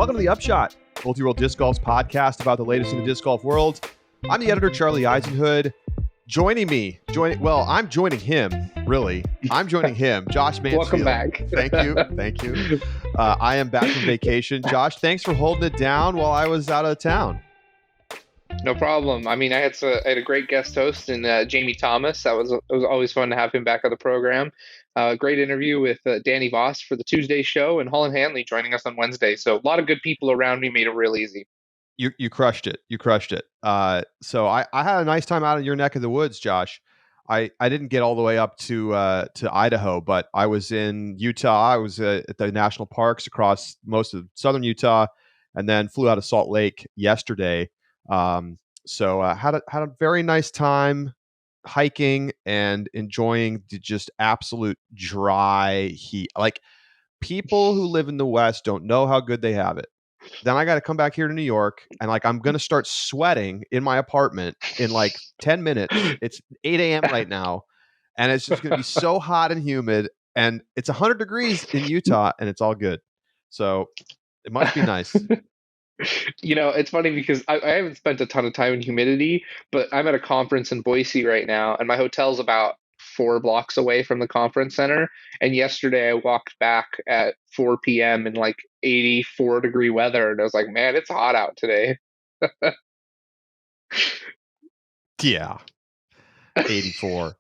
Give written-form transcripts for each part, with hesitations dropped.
Welcome to the Upshot, Multi-World Disc Golf's podcast about the latest in the disc golf world. I'm the editor, Charlie Eisenhood. I'm joining him, really. I'm joining him, Josh Mansfield. Welcome back. Thank you. I am back from vacation. Josh, thanks for holding it down while I was out of town. No problem. I mean, I had a great guest host in Jamie Thomas. It was always fun to have him back on the program. Great interview with Danny Voss for the Tuesday show, and Holland Hanley joining us on Wednesday. So a lot of good people around me, made it real easy. You crushed it. So I had a nice time out in your neck of the woods, Josh. I didn't get all the way up to Idaho, but I was in Utah. I was at the national parks across most of southern Utah, and then flew out of Salt Lake yesterday. So had a very nice time hiking and enjoying the just absolute dry heat. Like, people who live in the West don't know how good they have it. Then I got to come back here to New York, and I'm going to start sweating in my apartment in 10 minutes. It's 8 a.m. right now, and it's just going to be so hot and humid, and it's 100 degrees in Utah, and it's all good. So it must be nice. It's funny because I haven't spent a ton of time in humidity, but I'm at a conference in Boise right now, and my hotel's about 4 blocks away from the conference center. And yesterday I walked back at 4 p.m. in 84 degree weather, and I was like, man, it's hot out today. Yeah. 84.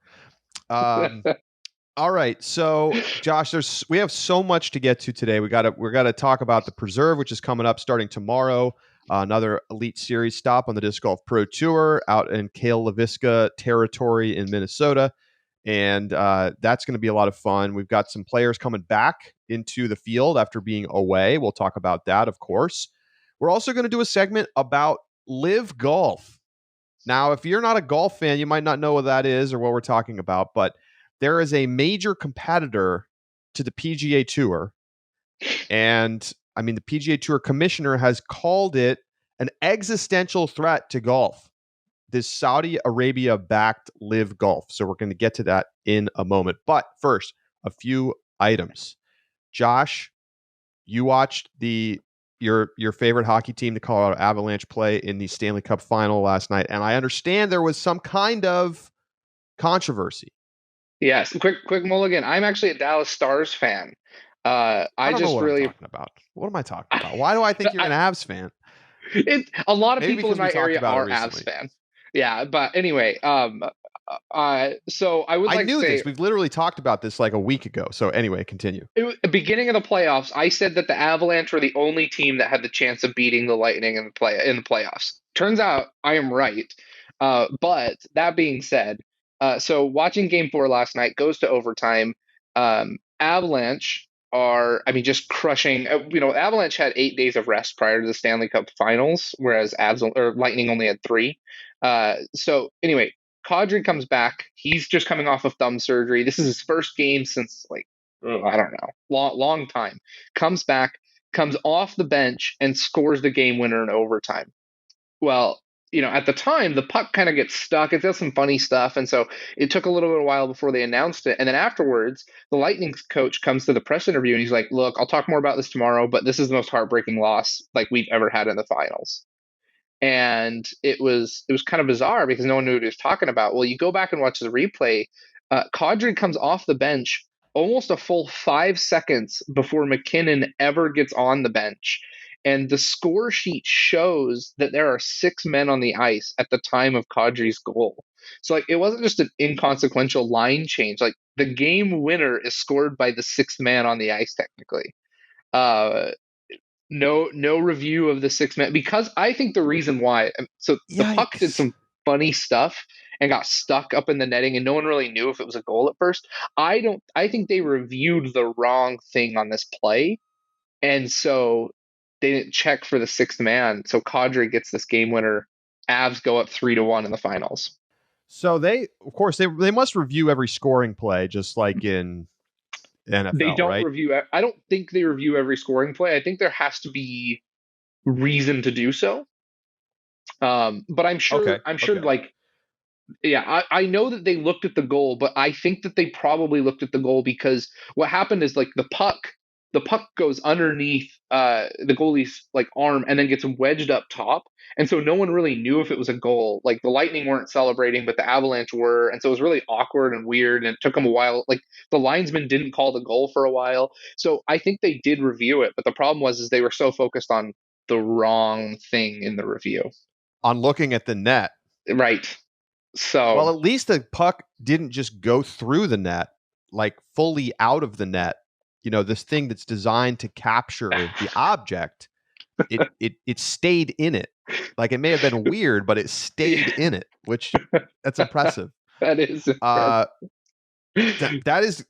All right. So, Josh, we have so much to get to today. We're gotta talk about the Preserve, which is coming up starting tomorrow. Another Elite Series stop on the Disc Golf Pro Tour out in Cale LaVisca territory in Minnesota. And that's going to be a lot of fun. We've got some players coming back into the field after being away. We'll talk about that, of course. We're also going to do a segment about LIV Golf. Now, if you're not a golf fan, you might not know what that is or what we're talking about, but there is a major competitor to the PGA Tour. And I mean, the PGA Tour commissioner has called it an existential threat to golf. This Saudi Arabia-backed LIV Golf. So we're going to get to that in a moment. But first, a few items. Josh, you watched your favorite hockey team, the Colorado Avalanche, play in the Stanley Cup final last night, and I understand there was some kind of controversy. Yes, quick mulligan. I'm actually a Dallas Stars fan. I don't know what I'm talking about. What am I talking about? Why do I think you're an Avs fan? A lot of Maybe people in my area are Avs fans. Yeah, but anyway, so I would like to say... I knew this. We've literally talked about this a week ago. So anyway, continue. At the beginning of the playoffs, I said that the Avalanche were the only team that had the chance of beating the Lightning in the playoffs. Turns out I am right. But that being said, so watching Game 4 last night, goes to overtime. Avalanche are, just crushing. Avalanche had 8 days of rest prior to the Stanley Cup Finals, whereas Lightning only had 3. So anyway, Kadri comes back. He's just coming off of thumb surgery. This is his first game since I don't know, long time. Comes back, comes off the bench, and scores the game winner in overtime. Well, at the time, the puck kind of gets stuck. It does some funny stuff. And so it took a little bit of a while before they announced it. And then afterwards, the Lightning's coach comes to the press interview and he's like, look, I'll talk more about this tomorrow, but this is the most heartbreaking loss we've ever had in the finals. And it was kind of bizarre because no one knew what he was talking about. Well, you go back and watch the replay. Kadri comes off the bench almost a full 5 seconds before McKinnon ever gets on the bench. And the score sheet shows that there are 6 men on the ice at the time of Kadri's goal. So it wasn't just an inconsequential line change. The game winner is scored by the 6th man on the ice, technically. No review of the 6 men, because I think the reason why. So the puck did some funny stuff and got stuck up in the netting, and no one really knew if it was a goal at first. I think they reviewed the wrong thing on this play, and so they didn't check for the 6th man. So Kadri gets this game winner. Avs go up 3-1 in the finals. So they must review every scoring play, just like in NFL. They don't right? review. I don't think they review every scoring play. I think there has to be reason to do so. But I'm sure. Okay. I'm sure. I know that they looked at the goal, but I think that they probably looked at the goal because what happened is the puck the puck goes underneath the goalie's like arm and then gets wedged up top. And so no one really knew if it was a goal. Like the Lightning weren't celebrating, but the Avalanche were, and so it was really awkward and weird. And it took them a while. Like the linesman didn't call the goal for a while. So I think they did review it, but the problem was is they were so focused on the wrong thing in the review. On looking at the net, right? So well, at least the puck didn't just go through the net, like fully out of the net. You know, this thing that's designed to capture the object, it stayed in it. Like it may have been weird, but it stayed in it, which that's impressive. That is impressive.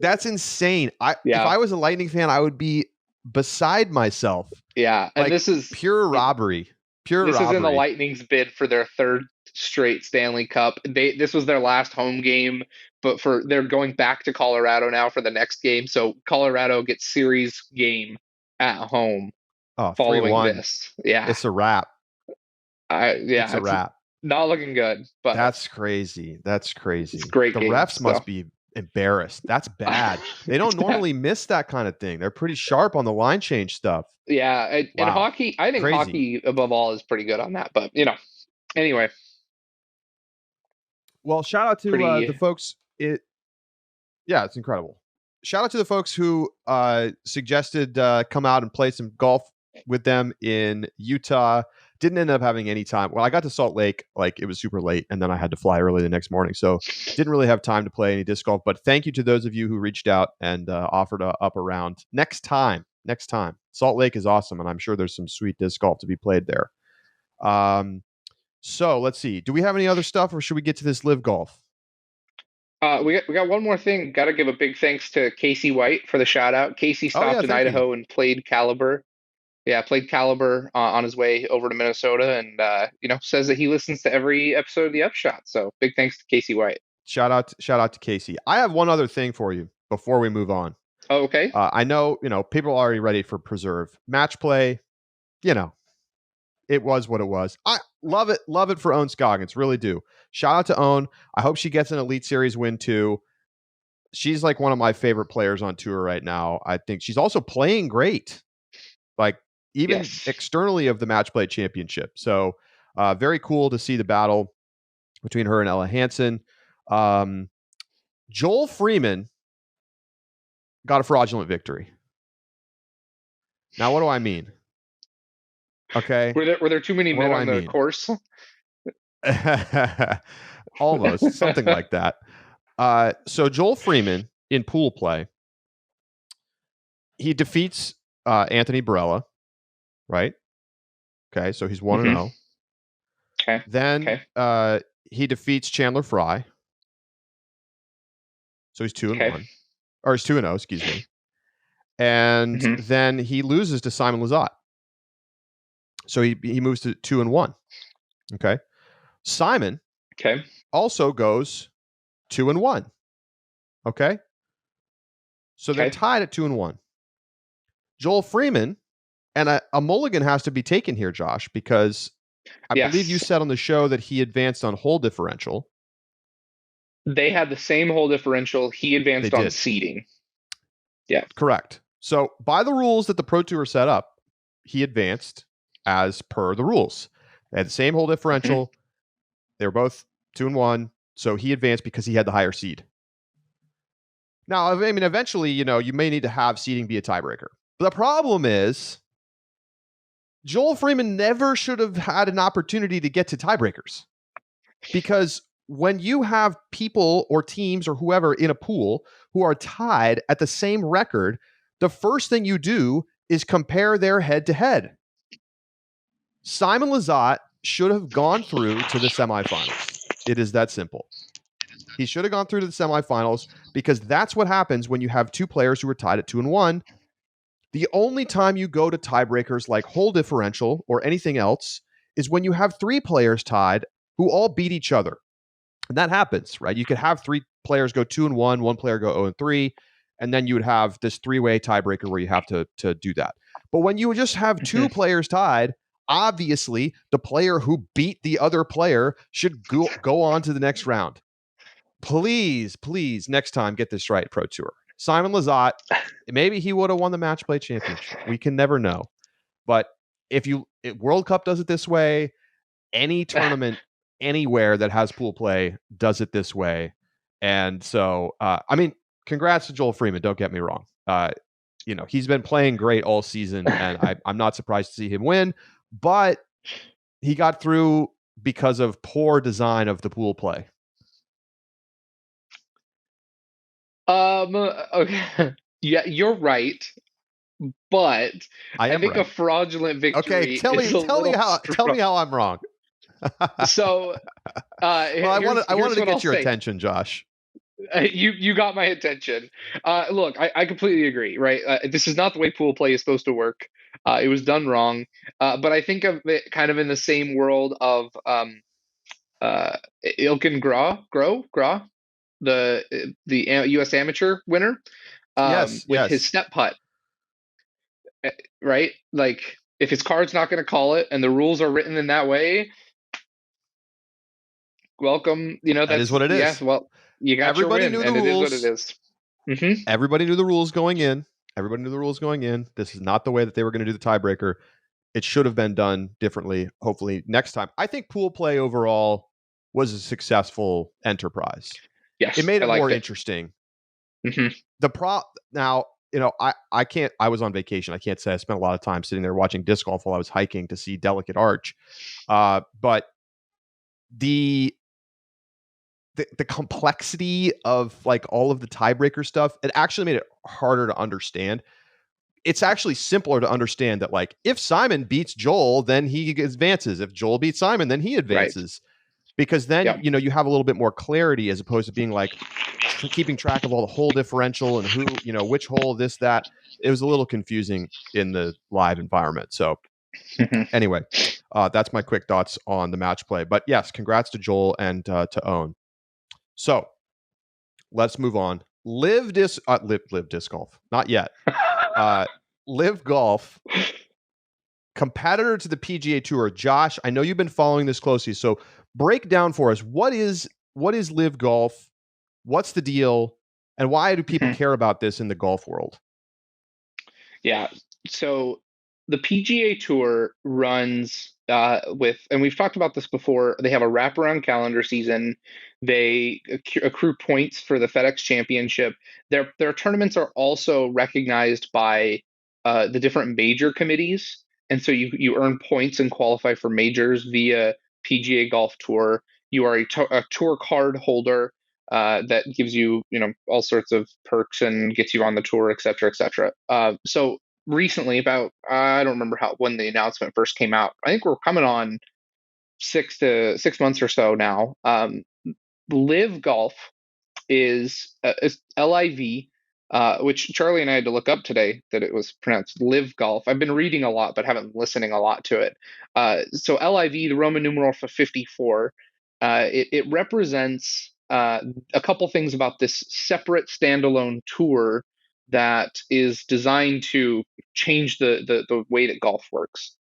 That's insane. If Yeah. I was a Lightning fan, I would be beside myself. Yeah, and Like, this is pure robbery. This is in the Lightning's bid for their third straight Stanley Cup. This was their last home game, but they're going back to Colorado now for the next game. So Colorado gets series game at home following 3-1. this. Yeah, It's a wrap. it's a wrap. Not looking good, but That's crazy. That's crazy. It's great The game, refs must so. be embarrassed. That's bad. They don't normally miss that kind of thing. They're pretty sharp on the line change stuff. Yeah, and Wow. hockey, I think Crazy. hockey above all is pretty good on that. But anyway. Well, shout out to the folks. It's incredible. Shout out to the folks who suggested come out and play some golf with them in Utah. Didn't end up having any time. Well, I got to Salt Lake, like it was super late, and then I had to fly early the next morning. So didn't really have time to play any disc golf. But thank you to those of you who reached out and offered up a round. Next time. Salt Lake is awesome, and I'm sure there's some sweet disc golf to be played there. So let's see. Do we have any other stuff, or should we get to this LIV Golf? We got one more thing. Got to give a big thanks to Casey White for the shout out. Casey stopped in Idaho and played Caliber. Yeah, played Caliber on his way over to Minnesota, and says that he listens to every episode of the Upshot. So big thanks to Casey White. Shout out to Casey. I have one other thing for you before we move on. Oh, okay. I know people are already ready for Preserve match play. It was what it was. I love it for Owen Scoggins, really do. Shout out to Owen. I hope she gets an Elite Series win too. She's like one of my favorite players on tour right now. I think she's also playing great. Like even externally of the match play championship. So very cool to see the battle between her and Ella Hansen. Joel Freeman got a fraudulent victory. Now, what do I mean? Okay. Were there too many men on the course? Almost something like that. So Joel Freeman in pool play, he defeats Anthony Barella, right? Okay, so he's 1-0. Okay. Then he defeats Chandler Fry. So he's 2-1. Or he's 2-0, excuse me. And then he loses to Simon Lizotte. So he moves to 2-1. Okay. Simon also goes 2-1. Okay. So they're tied at 2-1. Joel Freeman, and a mulligan has to be taken here, Josh, because I believe you said on the show that he advanced on hole differential. They had the same hole differential. He advanced on seeding. Yeah. Correct. So by the rules that the Pro Tour set up, he advanced as per the rules. They had the same hole differential. They were both 2-1. So he advanced because he had the higher seed. Now, I mean, eventually, you may need to have seeding be a tiebreaker. But the problem is Joel Freeman never should have had an opportunity to get to tiebreakers. Because when you have people or teams or whoever in a pool who are tied at the same record, the first thing you do is compare their head-to-head. Simon Lizotte should have gone through to the semifinals. It is that simple. He should have gone through to the semifinals because that's what happens when you have two players who are tied at 2-1. The only time you go to tiebreakers like hole differential or anything else is when you have three players tied who all beat each other. And that happens, right? You could have three players go 2-1, one player go 0-3, and then you would have this three-way tiebreaker where you have to do that. But when you just have two players tied, obviously the player who beat the other player should go on to the next round. Please, next time get this right, Pro Tour. Simon Lizotte, maybe he would have won the match play championship. We can never know. But if World Cup does it this way, any tournament anywhere that has pool play does it this way. And so, I mean, congrats to Joel Freeman. Don't get me wrong. He's been playing great all season, and I'm not surprised to see him win. But he got through because of poor design of the pool play. Okay. Yeah, you're right. But I think right. a fraudulent victory. Okay, tell me how I'm wrong. So, well, I wanted to get your attention, Josh. You got my attention. Look, I completely agree. Right, this is not the way pool play is supposed to work. It was done wrong. But I think of it kind of in the same world of Ilkin Gra, the U.S. amateur winner, with his step putt. Right, like if his card's not going to call it, and the rules are written in that way, welcome. That is what it is. Yeah, well, you got Everybody your win, knew the and rules. It is what it is. Mm-hmm. Everybody knew the rules going in. This is not the way that they were going to do the tiebreaker. It should have been done differently. Hopefully next time. I think pool play overall was a successful enterprise. Yes, it made it more interesting. Mm-hmm. Now, I can't. I was on vacation. I can't say I spent a lot of time sitting there watching disc golf while I was hiking to see Delicate Arch. But the complexity of like all of the tiebreaker stuff, it actually made it harder to understand. It's actually simpler to understand that like if Simon beats Joel, then he advances. If Joel beats Simon, then he advances. Right. Because then, you have a little bit more clarity as opposed to being like keeping track of all the hole differential and who, which hole, this, that. It was a little confusing in the live environment. So anyway, that's my quick thoughts on the match play. But yes, congrats to Joel and to Owen. So let's move on. LIV disc golf, not yet. LIV Golf, competitor to the PGA Tour. Josh, I know you've been following this closely, so break down for us what is LIV Golf, what's the deal, and why do people care about this in the golf world? Yeah, so the PGA Tour runs and we've talked about this before. They have a wraparound calendar season. They accrue points for the FedEx Championship. Their tournaments are also recognized by the different major committees, and so you earn points and qualify for majors via PGA Golf Tour. You are a tour card holder that gives you all sorts of perks and gets you on the tour, et cetera, et cetera. So recently, about I don't remember when the announcement first came out. I think we're coming on 6 months or so now. LIV Golf is LIV, which Charlie and I had to look up today that it was pronounced LIV Golf. I've been reading a lot, but haven't been listening a lot to it. So LIV, the Roman numeral for 54, it represents a couple things about this separate standalone tour that is designed to change the way that golf works.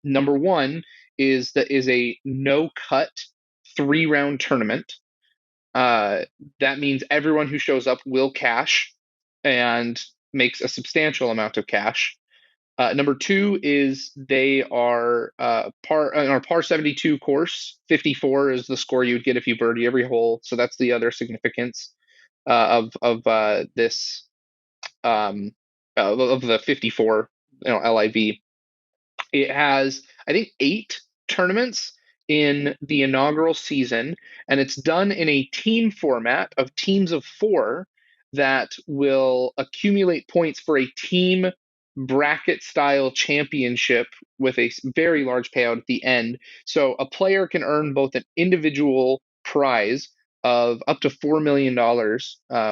Number one is a no cut 3-round tournament. That means everyone who shows up will cash and makes a substantial amount of cash. Number two is they are on our par 72 course. 54 is the score you would get if you birdie every hole. So that's the other significance of this of the 54 LIV. It has, I think, 8 tournaments in the inaugural season, and it's done in a team format of teams of 4 that will accumulate points for a team bracket style championship with a very large payout at the end. So a player can earn both an individual prize of up to $4 million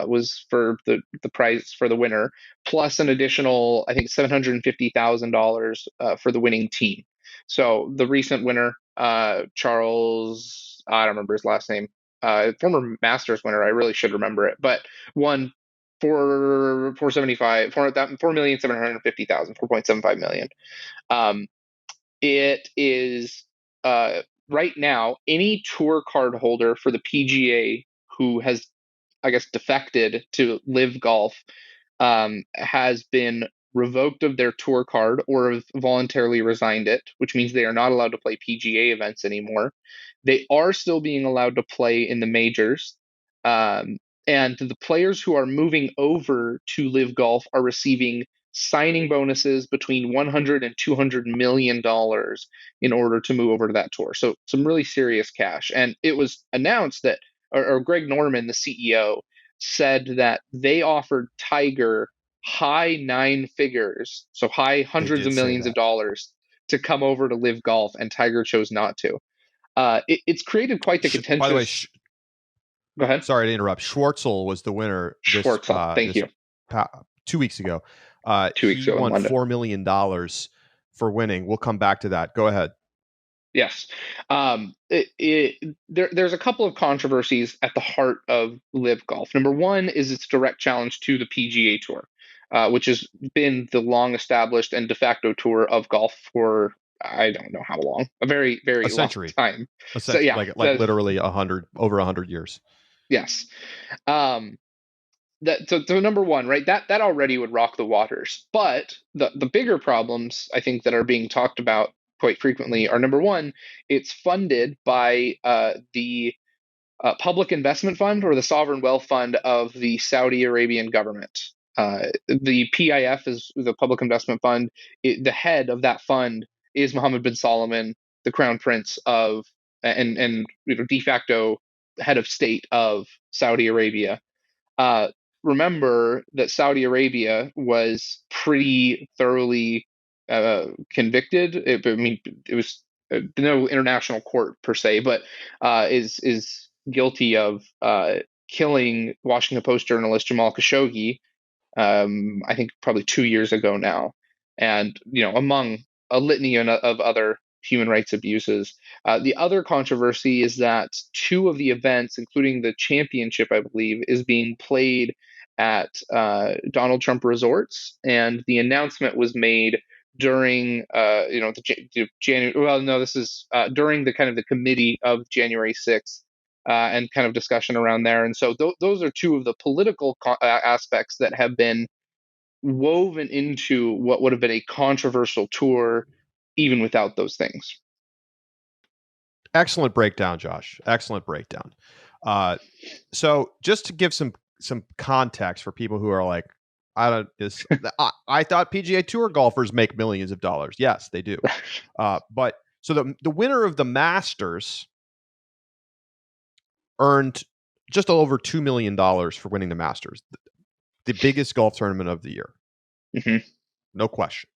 was for the prize for the winner, plus an additional, I think, $750,000 for the winning team. So the recent winner, Charles, I don't remember his last name, former Masters winner, I really should remember it, but won $4.750 million. It is right now any tour card holder for the PGA who has I guess, defected to LIV Golf, has been revoked of their tour card or have voluntarily resigned it, which means they are not allowed to play PGA events anymore. They are still being allowed to play in the majors. Um, and the players who are moving over to LIV Golf are receiving signing bonuses between 100 and 200 million dollars in order to move over to that tour. So some really serious cash. And it was announced that, or Greg Norman, the CEO, said that they offered Tiger high nine figures, so high They hundreds did of say millions of that. dollars to come over to LIV Golf, and Tiger chose not to. It's created quite the By the way, contentious. Go ahead. sorry to interrupt. Schwartzel was the winner Schwartzel, thank you. 2 weeks ago. 2 weeks He ago in won London. $4 million for winning. We'll come back to that. Go ahead. Yes. There's a couple of controversies at the heart of LIV Golf. Number one is its direct challenge to the PGA Tour, which has been the long established and de facto tour of golf for, I don't know how long, a very, very A long century. time. A So century, yeah, like literally over 100 years. yes. Um, so number one, right? That already would rock the waters. But the bigger problems I think that are being talked about quite frequently are, number one, it's funded by the public investment fund or the sovereign wealth fund of the Saudi Arabian government. The PIF is the public investment fund. The head of that fund is Mohammed bin Salman, the crown prince of and de facto head of state of Saudi Arabia. Remember that Saudi Arabia was pretty thoroughly convicted. It was no international court per se, but is guilty of killing Washington Post journalist Jamal Khashoggi. I think probably 2 years ago now, and among a litany of other human rights abuses. The other controversy is that two of the events, including the championship, I believe, is being played at Donald Trump resorts, and the announcement was made during the January. Well, no, this is during the kind of the committee of January 6th. And kind of discussion around there. And so those are two of the political aspects that have been woven into what would have been a controversial tour, even without those things. Excellent breakdown, Josh. Excellent breakdown. So just to give some context for people who are like, I thought PGA Tour golfers make millions of dollars. Yes, they do. But so the winner of the Masters earned just over $2 million for winning the Masters, the biggest golf tournament of the year. Mm-hmm. No question.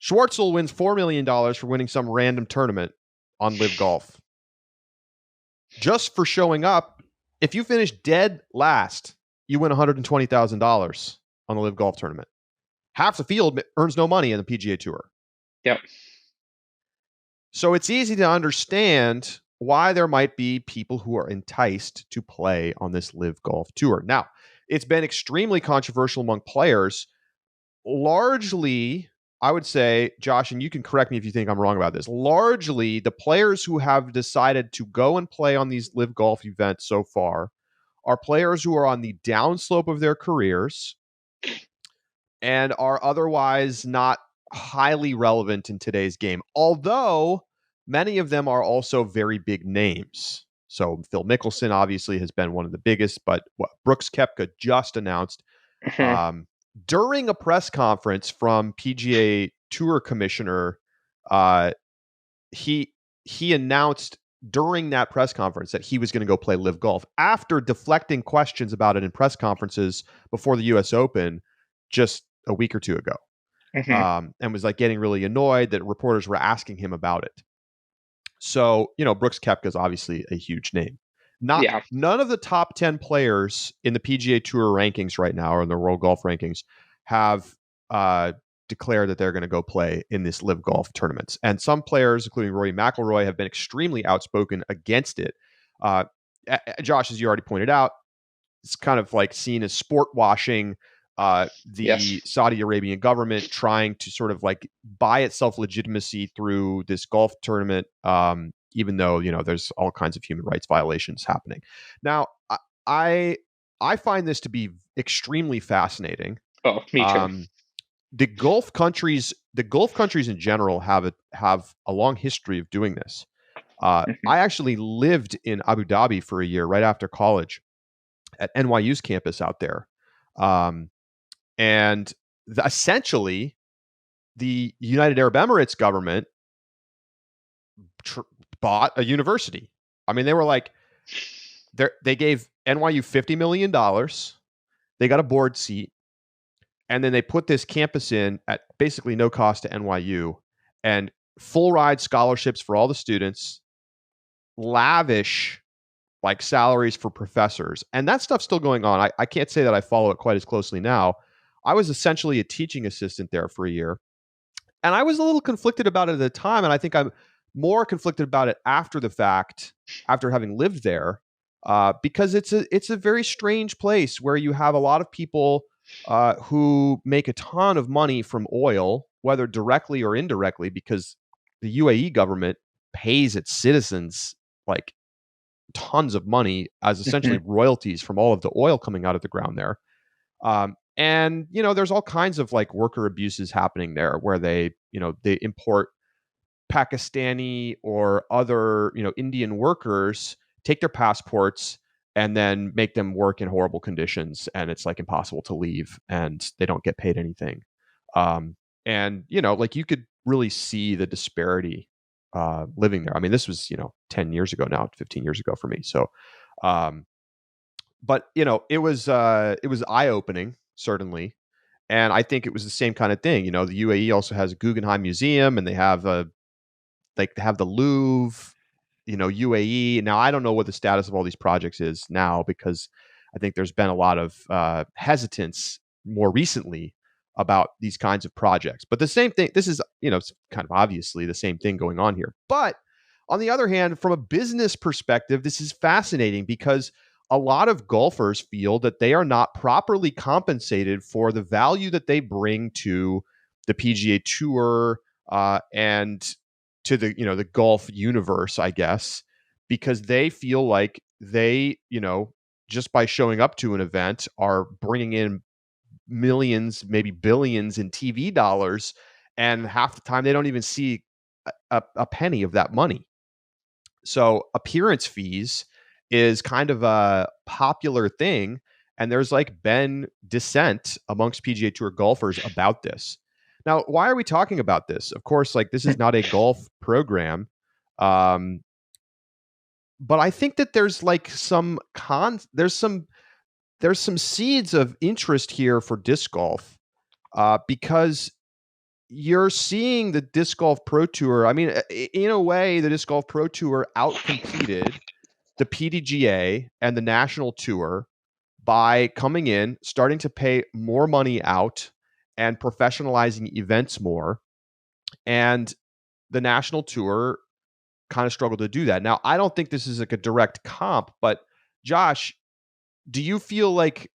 Schwartzel wins $4 million for winning some random tournament on LIV Golf. Just for showing up, if you finish dead last, you win $120,000 on the LIV Golf tournament. Half the field earns no money in the PGA Tour. Yep. So it's easy to understand why there might be people who are enticed to play on this LIV Golf Tour. Now, it's been extremely controversial among players. Largely, I would say, Josh, and you can correct me if you think I'm wrong about this, largely the players who have decided to go and play on these LIV Golf events so far are players who are on the downslope of their careers and are otherwise not highly relevant in today's game. Although many of them are also very big names. So Phil Mickelson obviously has been one of the biggest, but Brooks Koepka just announced during a press conference from PGA Tour Commissioner, he announced during that press conference that he was going to go play LIV Golf after deflecting questions about it in press conferences before the U.S. Open just a week or two ago, and was like getting really annoyed that reporters were asking him about it. So, Brooks Koepka is obviously a huge name. None of the top 10 players in the PGA Tour rankings right now, or in the World Golf rankings, have declared that they're going to go play in this LIV Golf tournaments. And some players, including Rory McIlroy, have been extremely outspoken against it. Josh, as you already pointed out, it's kind of like seen as sport washing. Saudi Arabian government trying to sort of like buy itself legitimacy through this golf tournament, even though, there's all kinds of human rights violations happening. Now, I I find this to be extremely fascinating. Oh, me too. Um, the Gulf countries in general have a long history of doing this. Mhm. I actually lived in Abu Dhabi for a year right after college at NYU's campus out there, um, and essentially the United Arab Emirates government tr- bought a university. I mean, they were like they gave NYU $50 million. They got a board seat, and then they put this campus in at basically no cost to NYU, and full ride scholarships for all the students, lavish like salaries for professors, and that stuff's still going on. I can't say that I follow it quite as closely now. I was essentially a teaching assistant there for a year, and I was a little conflicted about it at the time, and I think I'm more conflicted about it after the fact, after having lived there, because it's a very strange place where you have a lot of people who make a ton of money from oil, whether directly or indirectly, because the UAE government pays its citizens like tons of money as essentially Mhm. royalties from all of the oil coming out of the ground there. And there's all kinds of like worker abuses happening there where they import Pakistani or other Indian workers, take their passports, and then make them work in horrible conditions, and it's like impossible to leave, and they don't get paid anything. And like you could really see the disparity living there. I mean, this was 10 years ago now, 15 years ago for me. So um, but it was eye opening, certainly, and I think it was the same kind of thing. The UAE also has a Guggenheim Museum, and they have the Louvre, UAE. Now I don't know what the status of all these projects is now, because I think there's been a lot of hesitance more recently about these kinds of projects. But the same thing, this is it's kind of obviously the same thing going on here. But on the other hand, from a business perspective, this is fascinating because a lot of golfers feel that they are not properly compensated for the value that they bring to the PGA Tour, and to the golf universe, I guess, because they feel like they just by showing up to an event are bringing in millions, maybe billions in TV dollars, and half the time they don't even see a penny of that money. So appearance fees is kind of a popular thing, and there's like been dissent amongst PGA Tour golfers about this. Now, why are we talking about this? Of course, like this is not a golf program, um, but I think that there's like there's some seeds of interest here for disc golf, because you're seeing the disc golf pro tour. I mean, in a way, the disc golf pro tour outcompeted the PDGA and the national tour by coming in, starting to pay more money out and professionalizing events more. And the national tour kind of struggled to do that. Now, I don't think this is like a direct comp, but Josh, do you feel like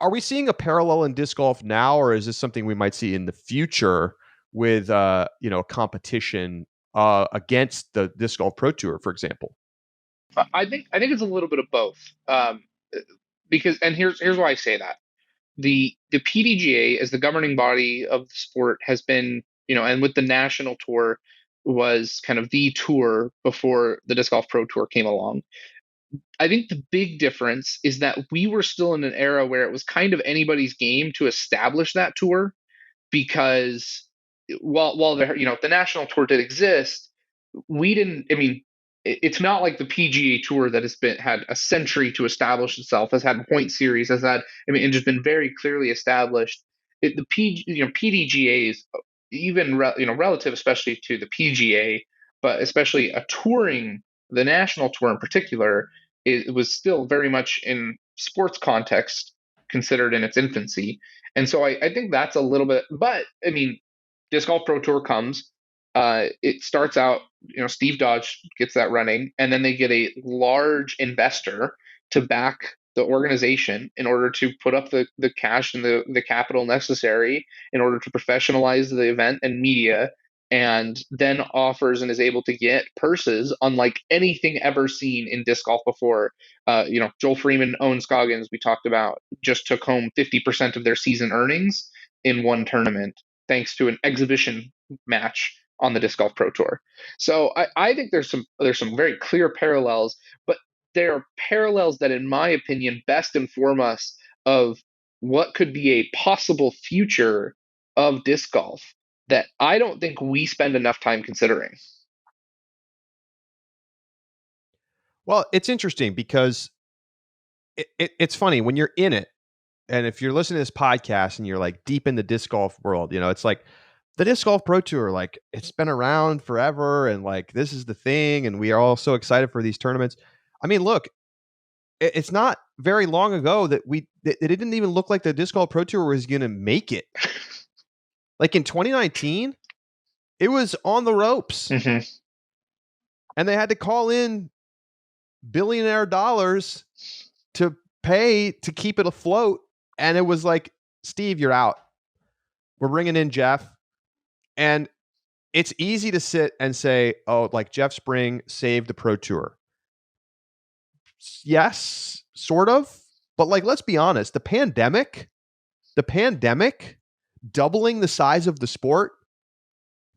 are we seeing a parallel in disc golf now, or is this something we might see in the future with competition against the disc golf pro tour, for example? I think it's a little bit of both. Because and here's why I say that. The PDGA as the governing body of the sport has been, and with the national tour was kind of the tour before the disc golf pro tour came along. I think the big difference is that we were still in an era where it was kind of anybody's game to establish that tour, because while the national tour did exist, we didn't. I mean, it's not like the PGA Tour that has been had a century to establish itself, has had point series, has had, I mean, and just been very clearly established. PDGA is even relative, especially to the PGA, but especially a touring, the national tour in particular, it was still very much in sports context considered in its infancy. And so I think that's a little bit, but I mean, Disc Golf Pro Tour comes. It starts out, Steve Dodge gets that running, and then they get a large investor to back the organization in order to put up the cash and the capital necessary in order to professionalize the event and media. and then offers and is able to get purses unlike anything ever seen in disc golf before. Joel Freeman owns Scoggins, we talked about, just took home 50% of their season earnings in one tournament thanks to an exhibition match on the Disc Golf Pro Tour. So I think there's some very clear parallels, but there are parallels that, in my opinion, best inform us of what could be a possible future of disc golf that I don't think we spend enough time considering. Well, it's interesting because it's funny when you're in it. And if you're listening to this podcast and you're like deep in the disc golf world, it's like the Disc Golf Pro Tour, like it's been around forever. And like, this is the thing. And we are all so excited for these tournaments. I mean, look, it's not very long ago that it didn't even look like the Disc Golf Pro Tour was going to make it. Like in 2019, it was on the ropes. Mm-hmm. And they had to call in billionaire dollars to pay to keep it afloat. And it was like, Steve, you're out. We're bringing in Jeff. And it's easy to sit and say, oh, like Jeff Spring saved the Pro Tour. Yes, sort of. But like, let's be honest, the pandemic doubling the size of the sport,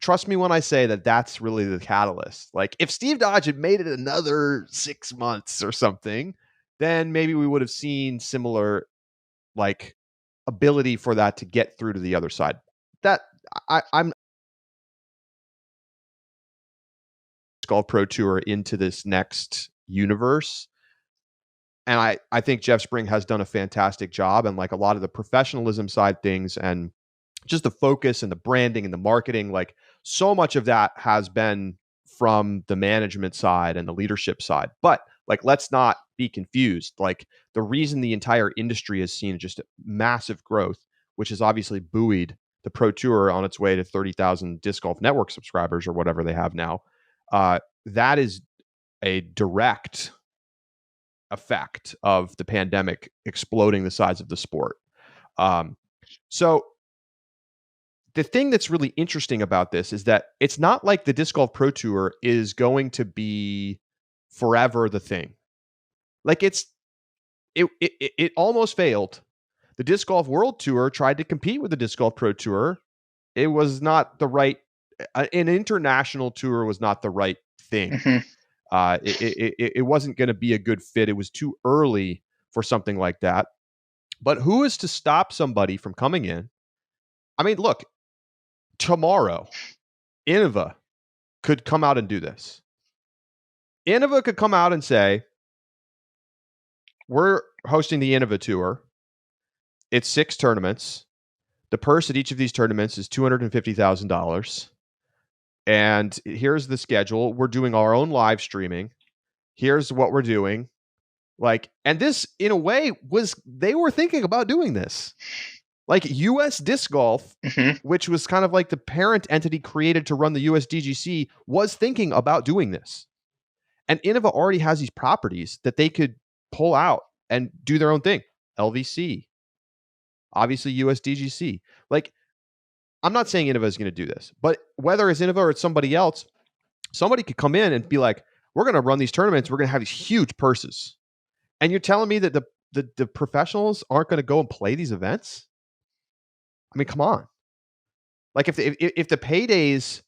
trust me when I say that that's really the catalyst. Like if Steve Dodge had made it another 6 months or something, then maybe we would have seen similar like ability for that to get through to the other side. That I'm Golf Pro Tour into this next universe. And I think Jeff Spring has done a fantastic job, and like a lot of the professionalism side things and just the focus and the branding and the marketing, like so much of that has been from the management side and the leadership side. But like, let's not be confused. Like the reason the entire industry has seen just massive growth, which has obviously buoyed the Pro Tour on its way to 30,000 Disc Golf Network subscribers or whatever they have now. That is a direct effect of the pandemic exploding the size of the sport. So the thing that's really interesting about this is that it's not like the Disc Golf Pro Tour is going to be forever the thing. Like it almost failed. The Disc Golf World Tour tried to compete with the Disc Golf Pro Tour. It was not the right, an international tour was not the right thing. Mm-hmm. It wasn't going to be a good fit. It was too early for something like that. But who is to stop somebody from coming in? I mean, look, tomorrow, Innova could come out and do this. Innova could come out and say, we're hosting the Innova Tour. It's 6 tournaments. The purse at each of these tournaments is $250,000. And here's the schedule. We're doing our own live streaming. Here's what we're doing. Like, and this, in a way, they were thinking about doing this. Like US Disc Golf, mm-hmm. which was kind of like the parent entity created to run the USDGC, was thinking about doing this. And Innova already has these properties that they could pull out and do their own thing. LVC, obviously USDGC. Like, I'm not saying Innova is going to do this, but whether it's Innova or it's somebody else, somebody could come in and be like, we're going to run these tournaments. We're going to have these huge purses. And you're telling me that the professionals aren't going to go and play these events? I mean, come on. Like if the paydays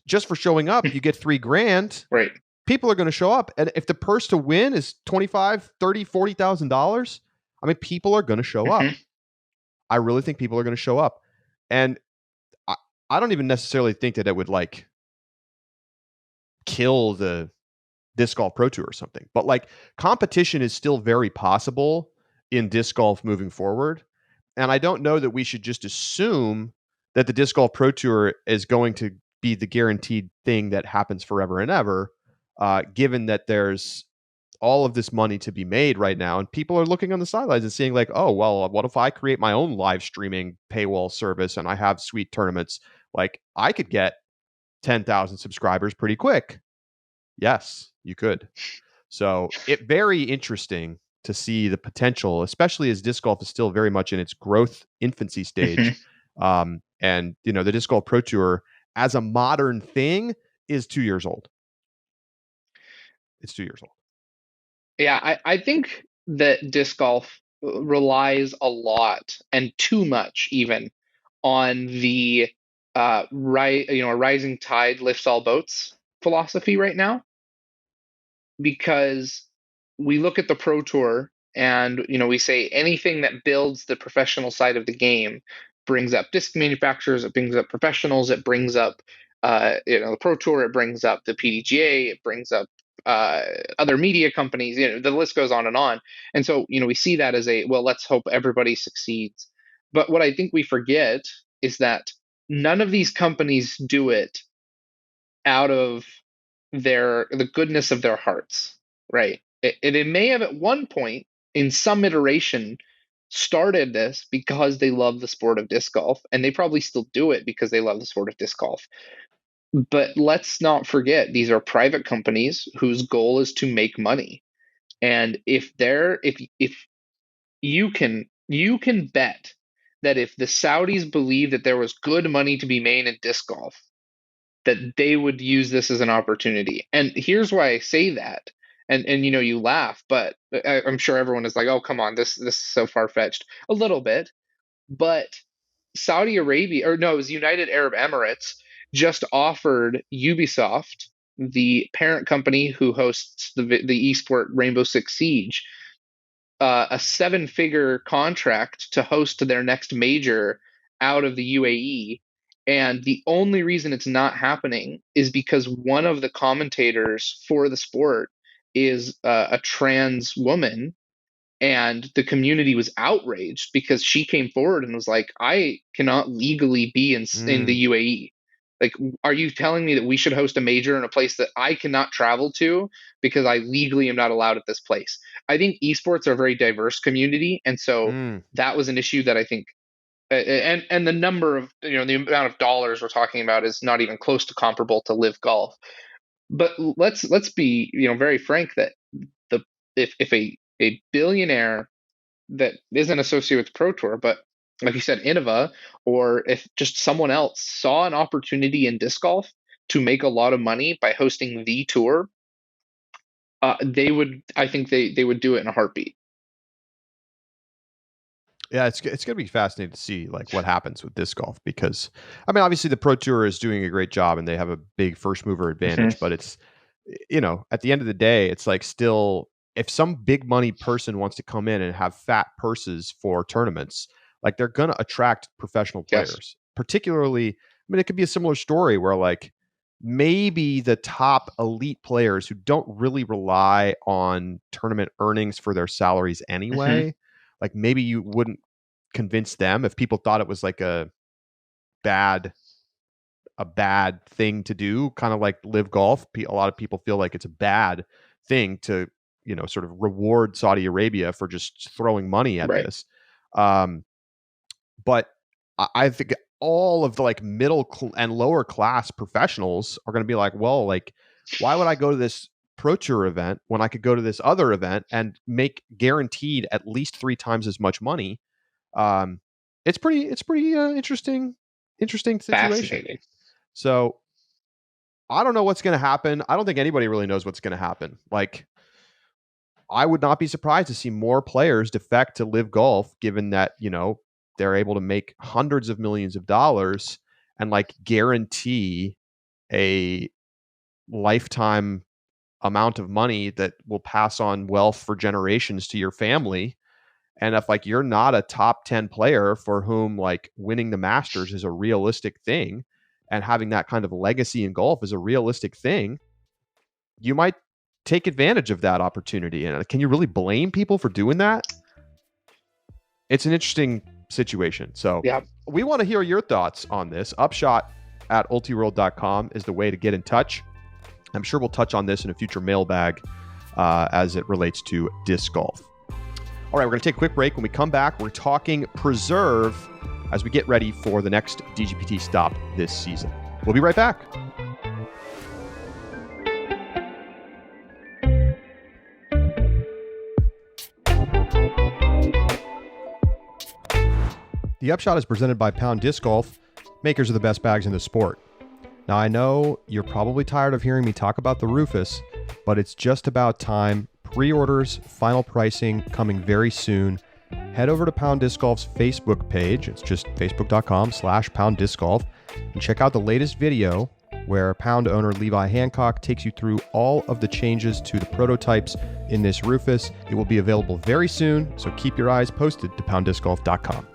just for showing up, you get $3,000, right? People are going to show up. And if the purse to win is $25,000, $30,000, $40,000, I mean, people are going to show mm-hmm. up. I really think people are going to show up. And I don't even necessarily think that it would like kill the Disc Golf Pro Tour or something, but like competition is still very possible in disc golf moving forward. And I don't know that we should just assume that the Disc Golf Pro Tour is going to be the guaranteed thing that happens forever and ever, given that there's all of this money to be made right now. And people are looking on the sidelines and seeing like, oh, well, what if I create my own live streaming paywall service and I have sweet tournaments? Like I could get 10,000 subscribers pretty quick. Yes, you could. So it's very interesting to see the potential, especially as disc golf is still very much in its growth infancy stage. And, the Disc Golf Pro Tour as a modern thing is 2 years old. It's 2 years old. Yeah, I think that disc golf relies a lot and too much even on the a rising tide lifts all boats philosophy right now, because we look at the pro tour and we say anything that builds the professional side of the game brings up disc manufacturers, it brings up professionals, it brings up the pro tour, it brings up the PDGA, it brings up other media companies, the list goes on. And so we see that as well, let's hope everybody succeeds. But what I think we forget is that none of these companies do it out of the goodness of their hearts, right? It may have at one point in some iteration started this because they love the sport of disc golf, and they probably still do it because they love the sport of disc golf. But let's not forget, these are private companies whose goal is to make money. And if you can bet that if the Saudis believe that there was good money to be made in disc golf, that they would use this as an opportunity. And here's why I say that. And you laugh, but I'm sure everyone is like, "Oh, come on, this is so far-fetched." A little bit, but Saudi Arabia, or no, it was United Arab Emirates, just offered Ubisoft, the parent company who hosts the esport Rainbow Six Siege, a 7-figure contract to host their next major out of the UAE. And the only reason it's not happening is because one of the commentators for the sport is a trans woman, and the community was outraged because she came forward and was like, I cannot legally be in the UAE. Like, are you telling me that we should host a major in a place that I cannot travel to because I legally am not allowed at this place? I think esports are a very diverse community, and so that was an issue that I think, and the number of the amount of dollars we're talking about is not even close to comparable to LIV Golf. But let's be very frank that if a billionaire that isn't associated with Pro Tour, but like you said, Innova, or if just someone else saw an opportunity in disc golf to make a lot of money by hosting the tour, I think they would do it in a heartbeat. Yeah, it's going to be fascinating to see like what happens with disc golf, because I mean, obviously the Pro Tour is doing a great job and they have a big first mover advantage, but it's, at the end of the day, it's like still, if some big money person wants to come in and have fat purses for tournaments, like they're going to attract professional players. Yes. Particularly, I mean, it could be a similar story where like maybe the top elite players who don't really rely on tournament earnings for their salaries anyway, like maybe you wouldn't convince them if people thought it was like a bad thing to do, kind of like LIV Golf. A lot of people feel like it's a bad thing to, sort of reward Saudi Arabia for just throwing money at this. But I think all of the like middle and lower class professionals are going to be like, well, like, why would I go to this Pro Tour event when I could go to this other event and make guaranteed at least 3 times as much money? It's pretty interesting situation. So I don't know what's going to happen. I don't think anybody really knows what's going to happen. Like, I would not be surprised to see more players defect to LIV Golf, given that, they're able to make hundreds of millions of dollars and like guarantee a lifetime amount of money that will pass on wealth for generations to your family. And if like you're not a top 10 player for whom like winning the Masters is a realistic thing and having that kind of legacy in golf is a realistic thing, you might take advantage of that opportunity. And can you really blame people for doing that? It's an interesting situation. So we want to hear your thoughts on this. Upshot at ultiworld.com is the way to get in touch. I'm sure we'll touch on this in a future mailbag as it relates to disc golf. All right, we're going to take a quick break. When we come back, we're talking preserve as we get ready for the next DGPT stop this season. We'll be right back. The Upshot is presented by Pound Disc Golf, makers of the best bags in the sport. Now, I know you're probably tired of hearing me talk about the Rufus, but it's just about time. Pre-orders, final pricing coming very soon. Head over to Pound Disc Golf's Facebook page. It's just facebook.com/Pound Disc Golf, and check out the latest video where Pound owner Levi Hancock takes you through all of the changes to the prototypes in this Rufus. It will be available very soon, so keep your eyes posted to PoundDiscGolf.com.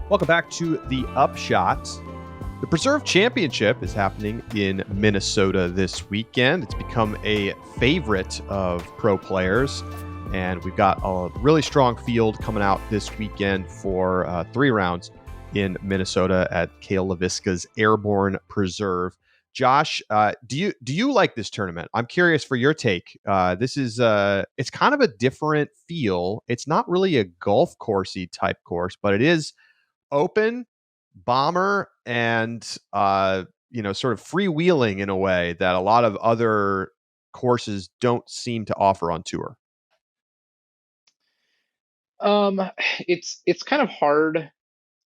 Welcome back to the Upshot. The Preserve Championship is happening in Minnesota this weekend. It's become a favorite of pro players, and we've got a really strong field coming out this weekend for 3 rounds in Minnesota at Cale LaVisca's Airborne Preserve. Josh, do you like this tournament? I'm curious for your take. This is it's kind of a different feel. It's not really a golf coursey type course, but it is open, bomber, and sort of freewheeling in a way that a lot of other courses don't seem to offer on tour. It's kind of hard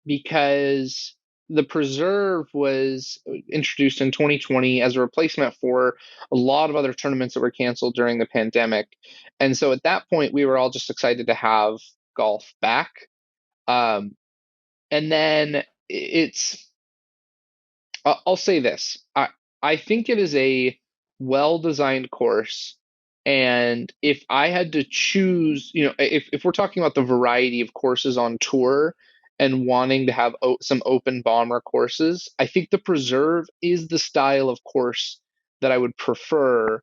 because the Preserve was introduced in 2020 as a replacement for a lot of other tournaments that were canceled during the pandemic. And so at that point, we were all just excited to have golf back. And then I'll say this. I think it is a well-designed course. And if I had to choose, if we're talking about the variety of courses on tour and wanting to have some open bomber courses, I think the Preserve is the style of course that I would prefer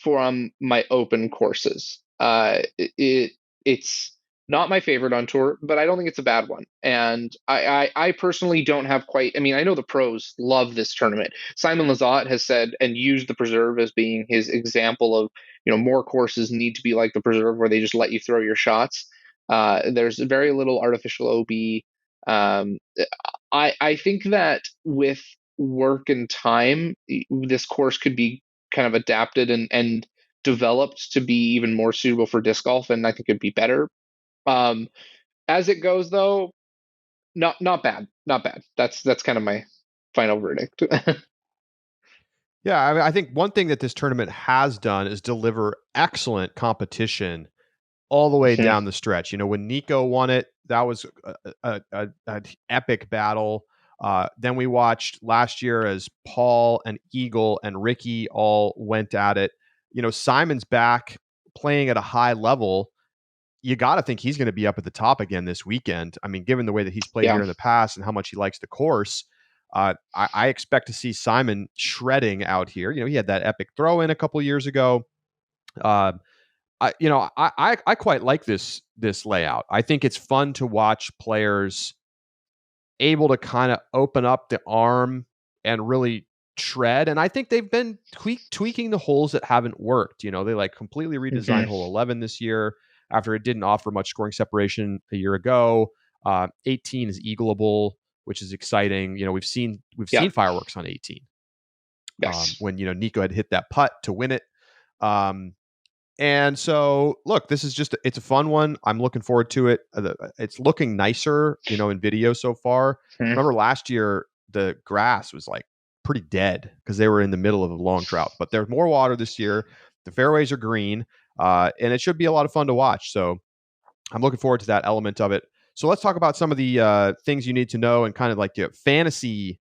for my open courses. It's not my favorite on tour, but I don't think it's a bad one. And I personally don't have I know the pros love this tournament. Simon Lizotte has said and used the Preserve as being his example of, more courses need to be like the Preserve where they just let you throw your shots. There's very little artificial OB. I think that with work and time, this course could be kind of adapted and developed to be even more suitable for disc golf, and I think it'd be better. As it goes, though, not bad. That's kind of my final verdict. Yeah, I think one thing that this tournament has done is deliver excellent competition all the way down the stretch. When Nico won it, that was an epic battle. Then we watched last year as Paul and Eagle and Ricky all went at it. Simon's back playing at a high level. You got to think he's going to be up at the top again this weekend. I mean, given the way that he's played here in the past and how much he likes the course, I expect to see Simon shredding out here. He had that epic throw in a couple of years ago. I quite like this layout. I think it's fun to watch players able to kind of open up the arm and really shred. And I think they've been tweaking the holes that haven't worked. They completely redesigned hole 11 this year after it didn't offer much scoring separation a year ago. 18 is eagleable, which is exciting. We've seen fireworks on 18. Yes. When Nico had hit that putt to win it. And so look, this is it's a fun one. I'm looking forward to it. It's looking nicer, in video so far. Remember last year the grass was pretty dead because they were in the middle of a long drought, but there's more water this year. The fairways are green. And it should be a lot of fun to watch. So I'm looking forward to that element of it. So let's talk about some of the things you need to know and kind of fantasy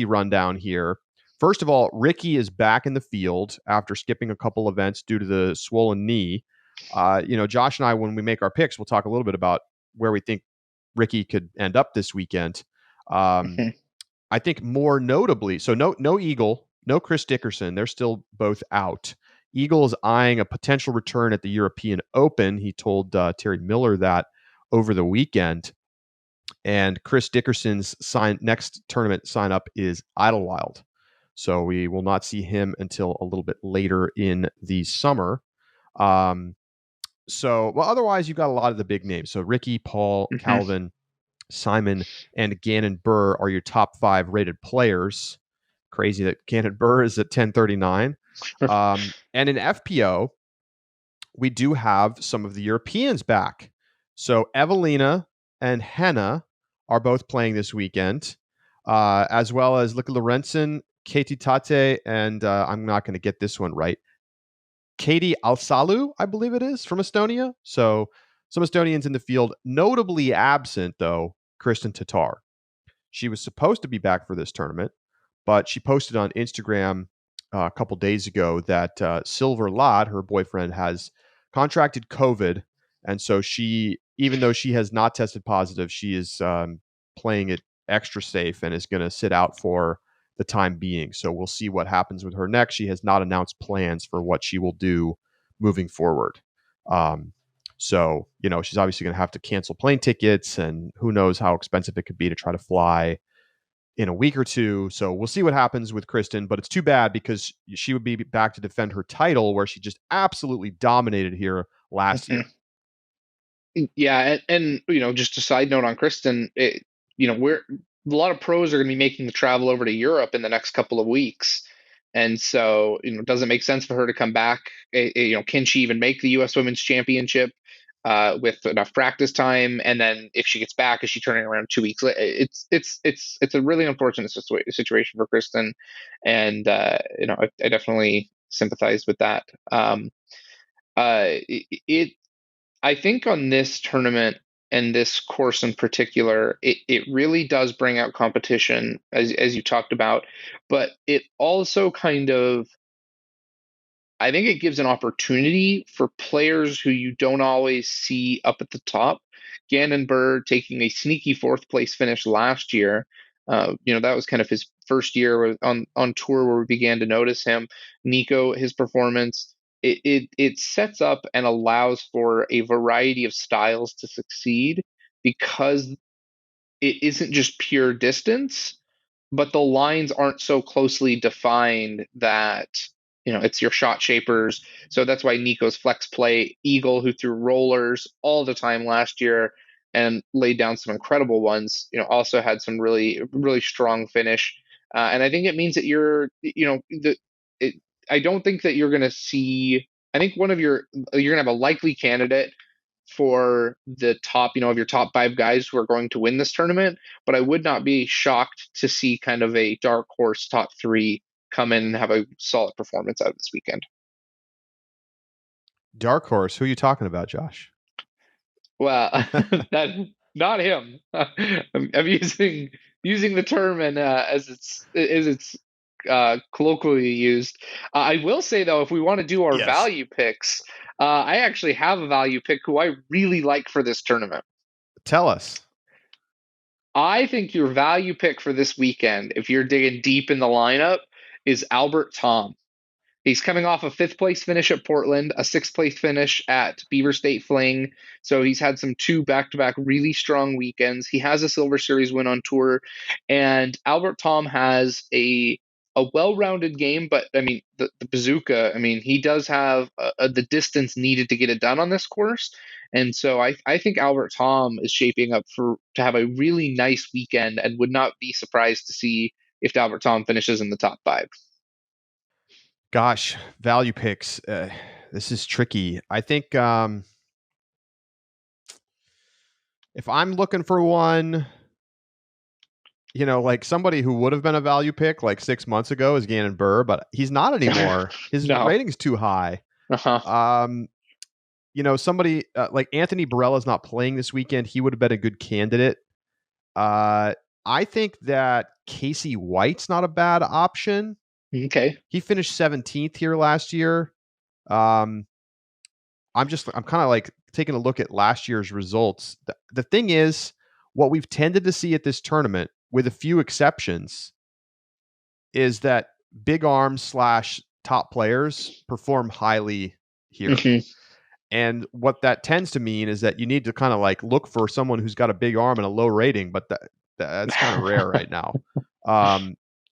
rundown here. First of all, Ricky is back in the field after skipping a couple events due to the swollen knee. Josh and I, when we make our picks, we'll talk a little bit about where we think Ricky could end up this weekend. I think more notably, so no Eagle, no Chris Dickerson. They're still both out. Eagle is eyeing a potential return at the European Open. He told Terry Miller that over the weekend. And Chris Dickerson's next tournament sign up is Idlewild. So we will not see him until a little bit later in the summer. Otherwise, you've got a lot of the big names. So Ricky, Paul, Calvin, Simon, and Gannon Burr are your top 5 rated players. Crazy that Gannon Burr is at 1039. And in FPO, we do have some of the Europeans back. So Evelina and Henna are both playing this weekend, as well as Lika Lorenzen, Katie Tate, and I'm not going to get this one right, Katie Alsalu, I believe it is, from Estonia. So some Estonians in the field. Notably absent, though, Kristen Tatar. She was supposed to be back for this tournament, but she posted on Instagram a couple days ago that Silver Lod, her boyfriend, has contracted COVID. And so she, even though she has not tested positive, she is playing it extra safe and is going to sit out for the time being. So we'll see what happens with her next. She has not announced plans for what she will do moving forward. So, she's obviously going to have to cancel plane tickets, and who knows how expensive it could be to try to fly in a week or two. So we'll see what happens with Kristen, but it's too bad because she would be back to defend her title where she just absolutely dominated here last year. Yeah. And just a side note on Kristen, a lot of pros are going to be making the travel over to Europe in the next couple of weeks. And so, does it make sense for her to come back? Can she even make the U.S. Women's Championship with enough practice time? And then if she gets back, is she turning around 2 weeks later? It's a really unfortunate situation for Kristen, and I definitely sympathize with that. I think on this tournament and this course in particular, it really does bring out competition, as you talked about, but it also I think it gives an opportunity for players who you don't always see up at the top. Gannon Buhr taking a sneaky fourth place finish last year. That was kind of his first year on tour where we began to notice him. Nico, his performance, it sets up and allows for a variety of styles to succeed because it isn't just pure distance, but the lines aren't so closely defined that it's your shot shapers. So that's why Nico's flex play Eagle, who threw rollers all the time last year and laid down some incredible ones, also had some really, really strong finish. And I think it means that I don't think that you're going to see, I think you're going to have a likely candidate for the top, of your top 5 guys who are going to win this tournament. But I would not be shocked to see kind of a dark horse top 3 come in and have a solid performance out of this weekend. Dark horse, who are you talking about, Josh? Well, not him. I'm using the term and as it's colloquially used. I will say though, if we want to do our value picks, I actually have a value pick who I really like for this tournament. Tell us. I think your value pick for this weekend, if you're digging deep in the lineup, is Albert Tom. He's coming off a 5th place finish at Portland, a 6th place finish at Beaver State Fling. So he's had 2 back-to-back really strong weekends. He has a Silver Series win on tour, and Albert Tom has a well-rounded game. But I mean, the bazooka. I mean, he does have the distance needed to get it done on this course, and so I think Albert Tom is shaping up to have a really nice weekend, and would not be surprised to see if Albert Tom finishes in the top 5. Gosh, value picks. This is tricky. I think if I'm looking for one, like somebody who would have been a value pick like 6 months ago is Gannon Buhr, but he's not anymore. His rating's too high. Somebody like Anthony Barella's not playing this weekend. He would have been a good candidate. I think that Casey White's not a bad option. Okay. He finished 17th here last year. I'm kind of like taking a look at last year's results. The thing is, what we've tended to see at this tournament, with a few exceptions, is that big arms / top players perform highly here. Mm-hmm. And what that tends to mean is that you need to kind of like look for someone who's got a big arm and a low rating, but that's kind of rare right now.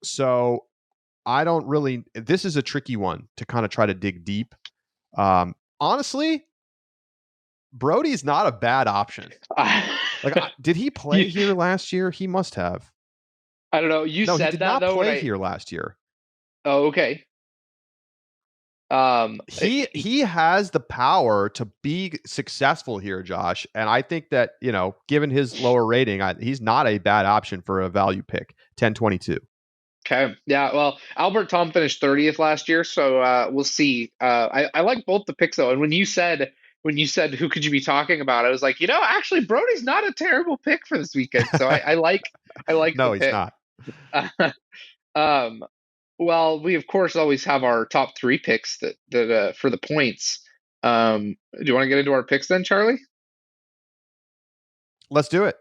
So I don't really, this is a tricky one to kind of try to dig deep. Honestly, Brody's not a bad option. Did he play here last year? He must have. I don't know. No, said he did that not play here last year. Oh, okay. Um, He has the power to be successful here, Josh. And I think that, given his lower rating, he's not a bad option for a value pick. 1022. okay. Yeah. Well, Albert Tom finished 30th last year, so we'll see. I like both the picks though. And when you said who could you be talking about, I was like, actually Brody's not a terrible pick for this weekend. So I like the No, he's pick. not. um, well, we of course always have our top three picks that for the points. Do you want to get into our picks then, Charlie? Let's do it.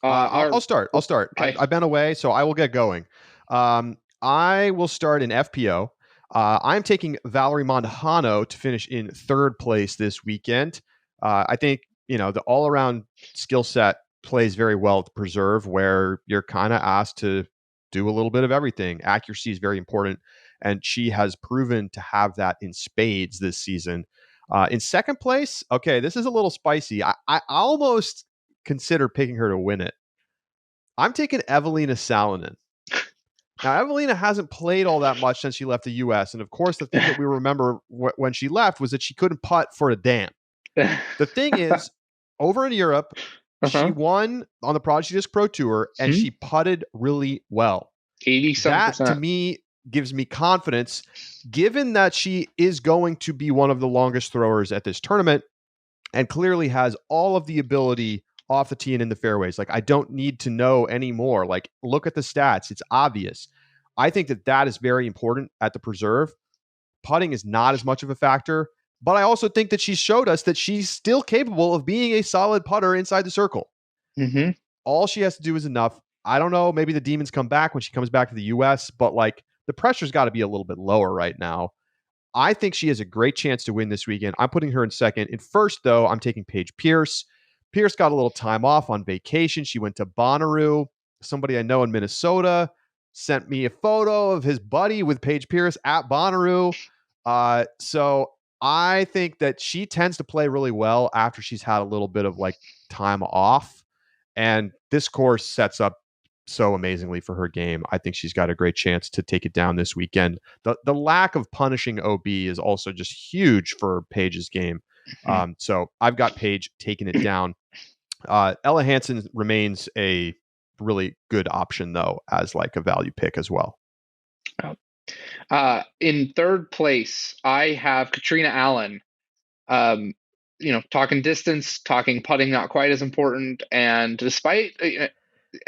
I'll start. I'll start. Okay. I've been away, so I will get going. I will start in FPO. I'm taking Valerie Mondhano to finish in third place this weekend. I think, the all around skill set plays very well at the preserve, where you're kind of asked to do a little bit of everything. Accuracy is very important, and she has proven to have that in spades this season. In second place, okay, this is a little spicy. I almost consider picking her to win it. I'm taking Evelina Salonen. Now, Evelina hasn't played all that much since she left the U.S. And of course, the thing that we remember when she left was that she couldn't putt for a damn. The thing is, over in Europe, she won on the Prodigy Disc Pro Tour and she putted really well. 87%. That to me gives me confidence, given that she is going to be one of the longest throwers at this tournament and clearly has all of the ability off the tee and in the fairways. Like, I don't need to know anymore. Like, look at the stats. It's obvious. I think that is very important at the preserve. Putting is not as much of a factor, but I also think that she showed us that she's still capable of being a solid putter inside the circle. Mm-hmm. All she has to do is enough. I don't know. Maybe the demons come back when she comes back to the U.S., but like, the pressure's got to be a little bit lower right now. I think she has a great chance to win this weekend. I'm putting her in second. In first, though, I'm taking Paige Pierce. Pierce got a little time off on vacation. She went to Bonnaroo. Somebody I know in Minnesota sent me a photo of his buddy with Paige Pierce at Bonnaroo. So I think that she tends to play really well after she's had a little bit of like time off. And this course sets up so amazingly for her game. I think she's got a great chance to take it down this weekend. The lack of punishing OB is also just huge for Paige's game. So I've got Paige taking it down. Ella Hansen remains a really good option though, as like a value pick as well. In third place, I have Katrina Allen. Talking distance, talking putting, not quite as important. And despite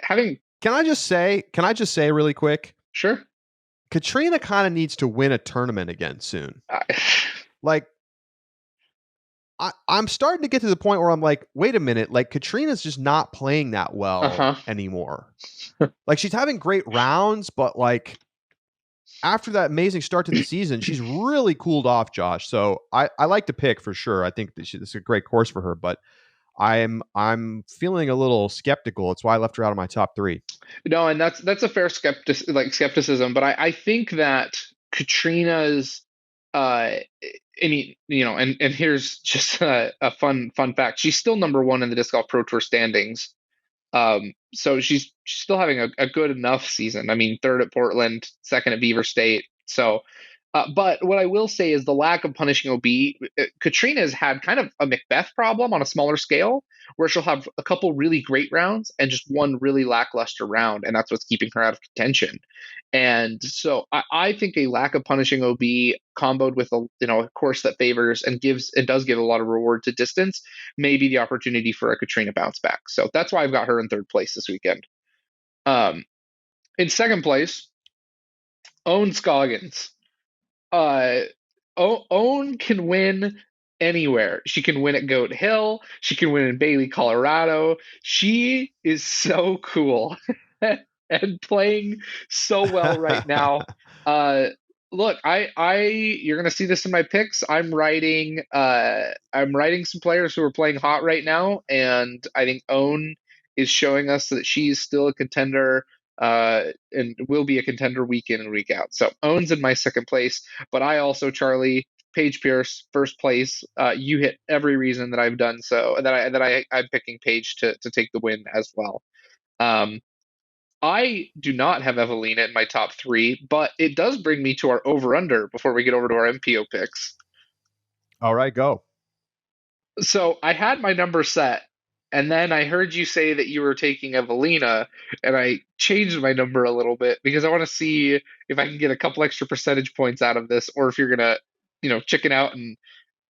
having, can I just say really quick? Sure. Katrina kind of needs to win a tournament again soon. Like, I'm starting to get to the point where I'm like, wait a minute, like Katrina's just not playing that well anymore. Like, she's having great rounds, but like after that amazing start to the season, she's really cooled off, Josh. So I like to pick for sure. I think this is a great course for her, but I'm feeling a little skeptical. It's why I left her out of my top three. No, and that's a fair skepticism, but I think that Katrina's and here's just a fun fact. She's still number one in the Disc Golf Pro Tour standings. So she's still having a good enough season. I mean, third at Portland, second at Beaver State. So, but what I will say is the lack of punishing OB. Katrina has had kind of a Macbeth problem on a smaller scale, where she'll have a couple really great rounds and just one really lackluster round, and that's what's keeping her out of contention. And so I think a lack of punishing OB comboed with a course that favors and does give a lot of reward to distance may be the opportunity for a Katrina bounce back. So that's why I've got her in third place this weekend. In second place, Owen Scoggins. Owen can win anywhere. She can win at Goat Hill. She can win in Bailey, Colorado. She is so cool and playing so well right now. Look, you're gonna see this in my picks. I'm writing some players who are playing hot right now, and I think Owen is showing us that she's still a contender. And will be a contender week in and week out. So Owen's in my second place, but I also, Charlie, Paige Pierce, first place. You hit every reason that I've done so, I'm picking Paige to take the win as well. I do not have Evelina in my top three, but it does bring me to our over under before we get over to our MPO picks. All right, go. So I had my number set, and then I heard you say that you were taking Evelina, and I changed my number a little bit because I want to see if I can get a couple extra percentage points out of this, or if you're gonna, chicken out and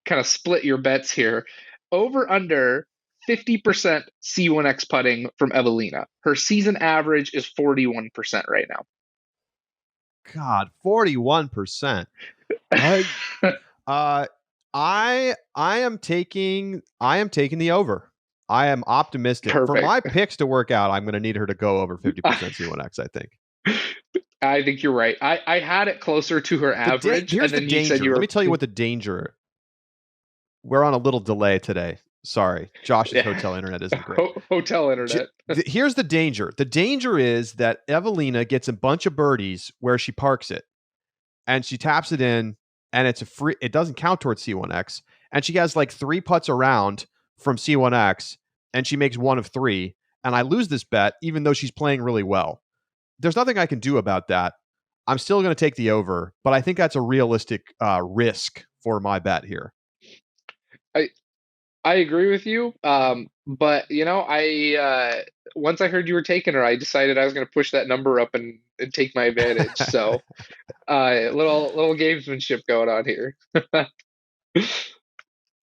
kind of split your bets here. Over under 50% C1X putting from Evelina. Her season average is 41% right God, 41%. I now. uh I am taking the over. I am optimistic. For my Perfect. picks to work out, I'm going to need her to go over 50% C1X, I think. I think you're right. I had it closer to her average, Here's and the then you said danger. you Let were me tell you what the danger. We're on a little delay today. Sorry. Josh's yeah. hotel internet isn't great. Hotel internet. Here's the danger. The danger is that Evelina gets a bunch of birdies where she parks it and she taps it in, and it doesn't count towards C1X. And she has like 3 putts around from C1X, and she makes 1 of 3. And I lose this bet, even though she's playing really well. There's nothing I can do about that. I'm still going to take the over, but I think that's a realistic risk for my bet here. I I agree with you. But I once I heard you were taking her, I decided I was going to push that number up and take my advantage. So, little gamesmanship going on here.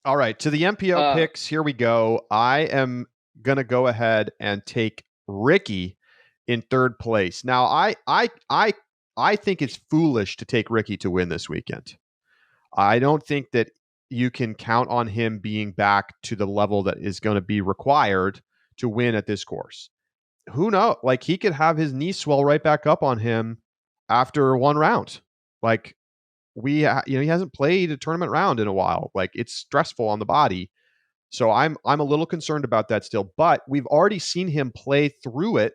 All right, to the MPO uh, picks, here we go. I am going to go ahead and take Ricky in third place. Now, I think it's foolish to take Ricky to win this weekend. I don't think that you can count on him being back to the level that is going to be required to win at this course. Who knows? Like, he could have his knee swell right back up on him after one round. Like, he hasn't played a tournament round in a while. Like, it's stressful on the body. So I'm a little concerned about that still, but we've already seen him play through it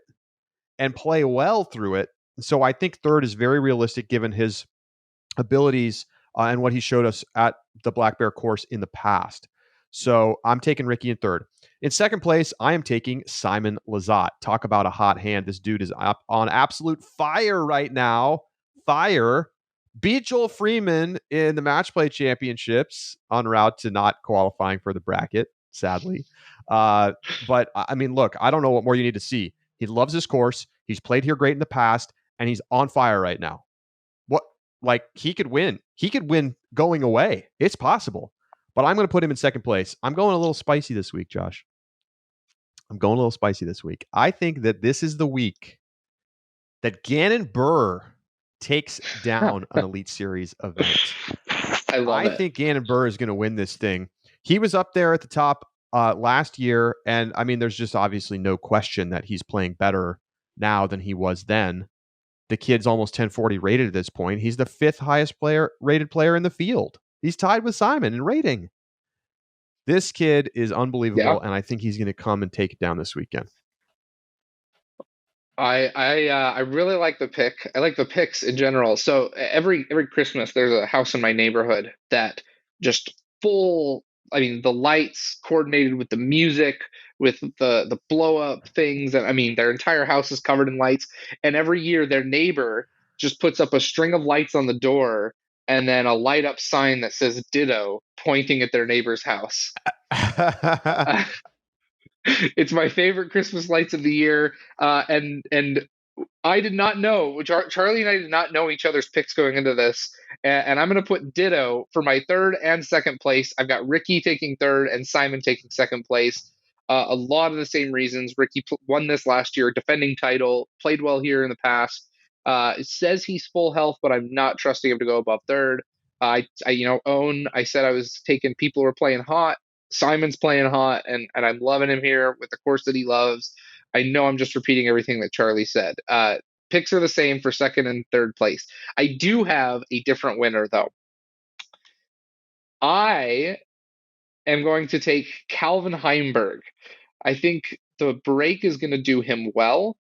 and play well through it. So I think third is very realistic given his abilities and what he showed us at the Black Bear course in the past. So I'm taking Ricky in third. In second place, I am taking Simon Lizotte. Talk about a hot hand. This dude is up on absolute fire right now. Fire. Beat Joel Freeman in the match play championships en route to not qualifying for the bracket, sadly. But I mean, look, I don't know what more you need to see. He loves this course. He's played here great in the past, and he's on fire right now. What, like, he could win. He could win going away. It's possible. But I'm going to put him in second place. I'm going a little spicy this week, Josh. I'm going a little spicy this week. I think that this is the week that Gannon Burr takes down an Elite Series event. I love it. I think Gannon Burr is going to win this thing. He was up there at the top last year, and I mean, there's just obviously no question that he's playing better now than he was then. The kid's almost 1040 rated at this point. He's the 5th highest rated player in the field. He's tied with Simon in rating. This kid is unbelievable, Yeah. and I think he's going to come and take it down this weekend. I really like the pick. I like the picks in general. So every Christmas there's a house in my neighborhood that just full. I mean, the lights coordinated with the music, with the blow up things, and I mean their entire house is covered in lights. And every year their neighbor just puts up a string of lights on the door and then a light up sign that says "Ditto" pointing at their neighbor's house. It's my favorite Christmas lights of the year, and I did not know. Charlie and I did not know each other's picks going into this, and I'm going to put ditto for my third and second place. I've got Ricky taking third and Simon taking second place. A lot of the same reasons. Ricky won this last year, defending title, played well here in the past. It says he's full health, but I'm not trusting him to go above third. I said I was taking people who are playing hot. Simon's playing hot, and I'm loving him here with the course that he loves. I know I'm just repeating everything that Charlie said. Picks are the same for second and third place. I do have a different winner, though. I am going to take Calvin Heimberg. I think the break is going to do him well.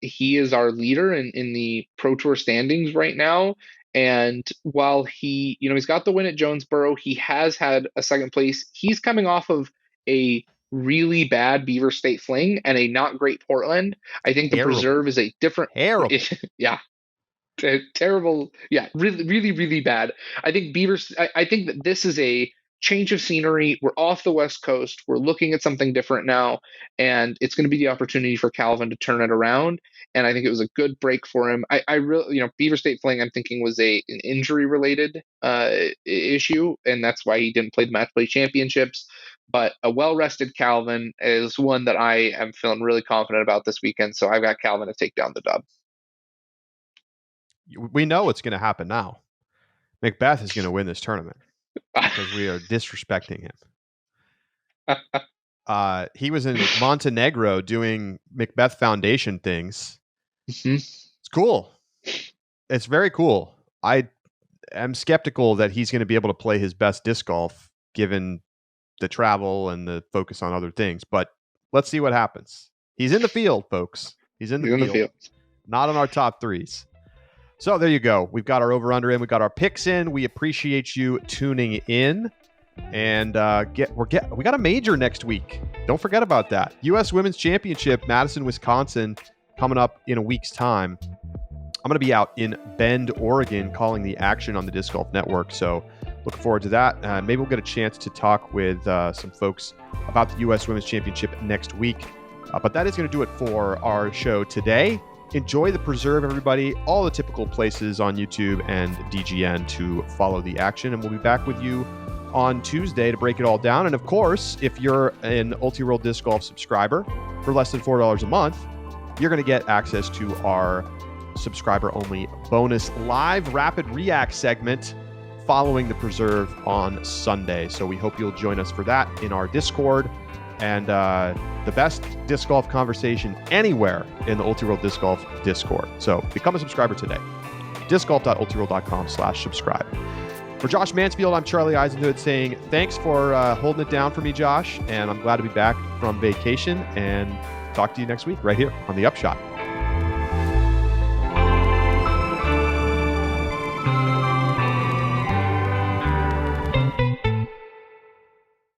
He is our leader in the Pro Tour standings right now. And while he's got the win at Jonesboro, he has had a second place. He's coming off of a really bad Beaver State Fling and a not great Portland. I think the Terrible. Preserve is a different. Terrible. Yeah. Terrible. Yeah, really, really, really bad. I think I think that this is a change of scenery. We're off the West Coast. We're looking at something different now, and it's going to be the opportunity for Calvin to turn it around. And I think it was a good break for him. I really, Beaver State Fling, I'm thinking was an injury related issue, and that's why he didn't play the match play championships. But a well rested Calvin is one that I am feeling really confident about this weekend. So I've got Calvin to take down the dub. We know what's going to happen now. Macbeth is going to win this tournament because we are disrespecting him. He was in Montenegro doing Macbeth Foundation things. Mm-hmm. It's cool. It's very cool. I am skeptical that he's going to be able to play his best disc golf given the travel and the focus on other things. But let's see what happens. He's in the field, folks. He's in the field. Not on our top threes. So there you go. We've got our over-under in. We've got our picks in. We appreciate you tuning in. And we got a major next week. Don't forget about that. U.S. Women's Championship, Madison, Wisconsin, coming up in a week's time. I'm going to be out in Bend, Oregon, calling the action on the Disc Golf Network. So looking forward to that. Maybe we'll get a chance to talk with some folks about the U.S. Women's Championship next week. But that is going to do it for our show today. Enjoy the Preserve, everybody. All the typical places on YouTube and DGN to follow the action. And we'll be back with you on Tuesday to break it all down. And of course, if you're an Ulti-World Disc Golf subscriber for less than $4 a month, you're going to get access to our subscriber-only bonus live rapid react segment following the Preserve on Sunday. So we hope you'll join us for that in our Discord. And the best disc golf conversation anywhere in the Ulti-World Disc Golf Discord. So become a subscriber today. discgolf.ultiworld.com/subscribe. For Josh Mansfield, I'm Charlie Eisenhood saying thanks for holding it down for me, Josh. And I'm glad to be back from vacation and talk to you next week right here on the Upshot.